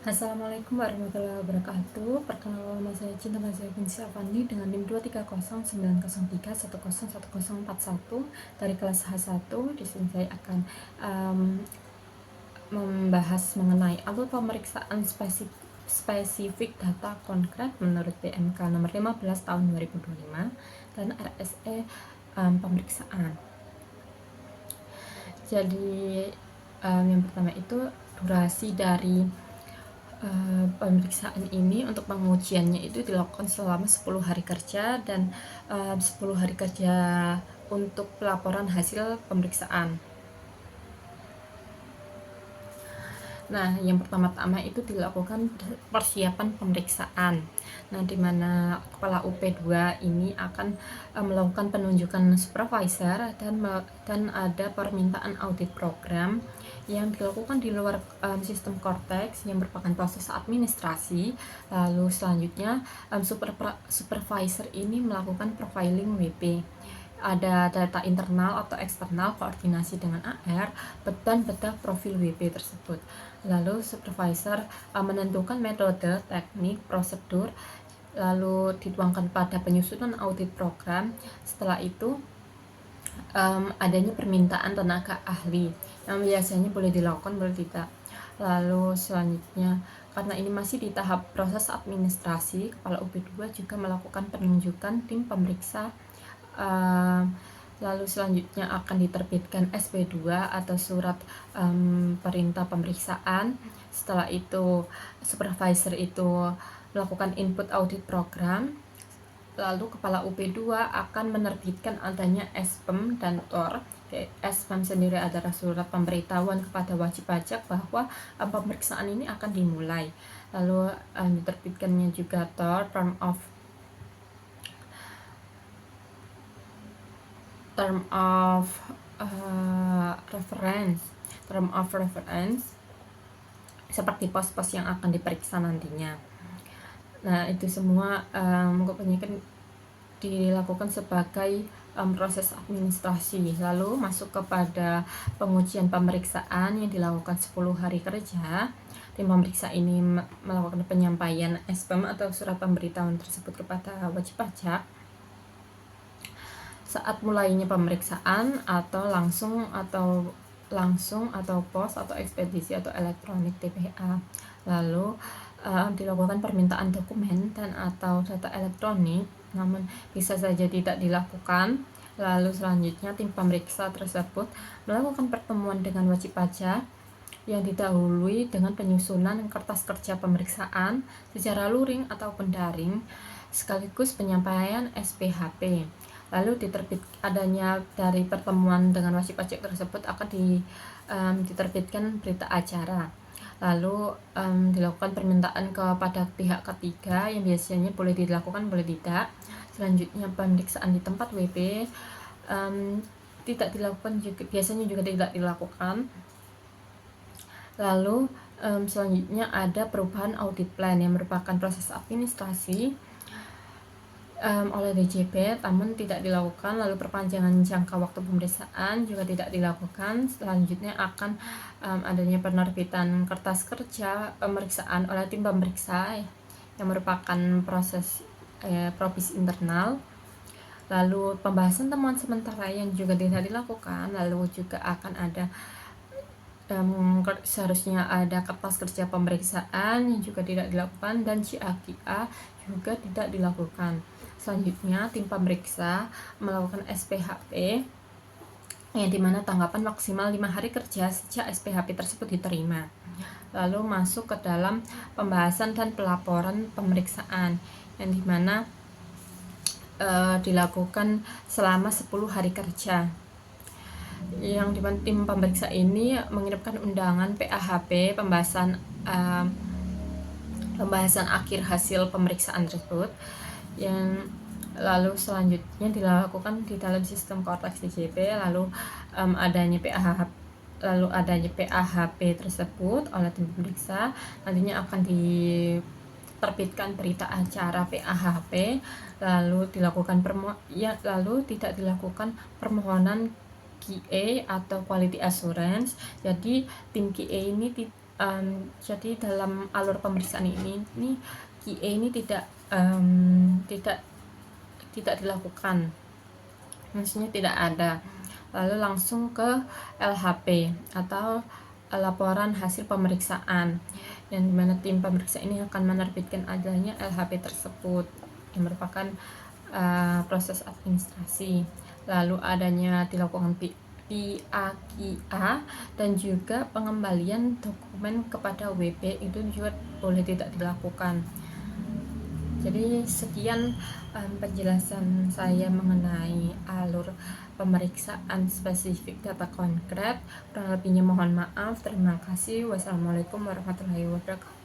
Assalamualaikum warahmatullahi wabarakatuh. Perkenalkan, nama saya Cinta Mazia Binsi Avandi dengan NIM 2309031011041 dari kelas H1. Di sini saya akan membahas mengenai alur pemeriksaan spesifik data konkret menurut PMK nomor 15 tahun 2025 dan RSE pemeriksaan. Jadi yang pertama itu durasi dari pemeriksaan ini. Untuk pengujiannya itu dilakukan selama 10 hari kerja dan 10 hari kerja untuk pelaporan hasil pemeriksaan. Nah, yang pertama-tama itu dilakukan persiapan pemeriksaan. Nah, di mana kepala UP2 ini akan melakukan penunjukan supervisor dan ada permintaan audit program yang dilakukan di luar sistem Cortex yang merupakan proses administrasi. Lalu selanjutnya supervisor ini melakukan profiling WP. Ada data internal atau eksternal, koordinasi dengan AR, dan bedah profil WP tersebut. Lalu supervisor menentukan metode, teknik, prosedur, lalu dituangkan pada penyusunan audit program. Setelah itu adanya permintaan tenaga ahli yang biasanya boleh dilakukan, boleh tidak. Lalu selanjutnya, karena ini masih di tahap proses administrasi, Kepala UP2 juga melakukan penunjukan tim pemeriksa. Lalu selanjutnya akan diterbitkan SP2 atau surat perintah pemeriksaan. Setelah itu supervisor itu melakukan input audit program. Lalu Kepala UP2 akan menerbitkan adanya SPEM dan TOR. SPEM sendiri adalah surat pemberitahuan kepada wajib pajak bahwa pemeriksaan ini akan dimulai. Lalu diterbitkannya juga TOR, term of reference seperti pos-pos yang akan diperiksa nantinya. Nah, itu semua kebanyakan dilakukan sebagai proses administrasi. Lalu masuk kepada pengujian pemeriksaan yang dilakukan 10 hari kerja. Tim pemeriksa ini melakukan penyampaian SPEM atau surat pemberitahuan tersebut kepada wajib pajak saat mulainya pemeriksaan, atau langsung atau pos atau ekspedisi atau elektronik TPA. Lalu dilakukan permintaan dokumen dan atau data elektronik, namun bisa saja tidak dilakukan. Lalu selanjutnya tim pemeriksa tersebut melakukan pertemuan dengan wajib pajak yang didahului dengan penyusunan kertas kerja pemeriksaan secara luring ataupun daring, sekaligus penyampaian SPHP. Lalu adanya dari pertemuan dengan wajib pajak tersebut akan diterbitkan berita acara. Lalu dilakukan permintaan kepada pihak ketiga yang biasanya boleh dilakukan, boleh tidak. Selanjutnya pemeriksaan di tempat WP tidak dilakukan, juga biasanya juga tidak dilakukan. Lalu selanjutnya ada perubahan audit plan yang merupakan proses administrasi oleh DJP, namun tidak dilakukan. Lalu perpanjangan jangka waktu pemeriksaan juga tidak dilakukan. Selanjutnya akan adanya penerbitan kertas kerja pemeriksaan oleh tim pemeriksa yang merupakan proses provisi internal. Lalu pembahasan temuan sementara yang juga tidak dilakukan. Lalu juga akan ada seharusnya ada kertas kerja pemeriksaan yang juga tidak dilakukan, dan CAQA juga tidak dilakukan. Selanjutnya tim pemeriksa melakukan SPHP yang dimana tanggapan maksimal 5 hari kerja sejak SPHP tersebut diterima. Lalu masuk ke dalam pembahasan dan pelaporan pemeriksaan yang dimana dilakukan selama 10 hari kerja, yang dimana tim pemeriksa ini mengirimkan undangan PAHP pembahasan akhir hasil pemeriksaan tersebut, yang lalu selanjutnya dilakukan di dalam sistem Cortex DJP. Lalu adanya PAHP tersebut oleh tim pemeriksa, nantinya akan diterbitkan berita acara PAHP, lalu tidak dilakukan permohonan QA atau quality assurance. Jadi tim QA ini Jadi dalam alur pemeriksaan ini QA ini tidak dilakukan, maksudnya tidak ada, lalu langsung ke LHP atau laporan hasil pemeriksaan, yang dimana tim pemeriksa ini akan menerbitkan adanya LHP tersebut yang merupakan proses administrasi. Lalu adanya dilakukan PAQA dan juga pengembalian dokumen kepada WP itu juga boleh tidak dilakukan. Jadi sekian penjelasan saya mengenai alur pemeriksaan spesifik data konkret. Kurang lebihnya mohon maaf. Terima kasih. Wassalamualaikum warahmatullahi wabarakatuh.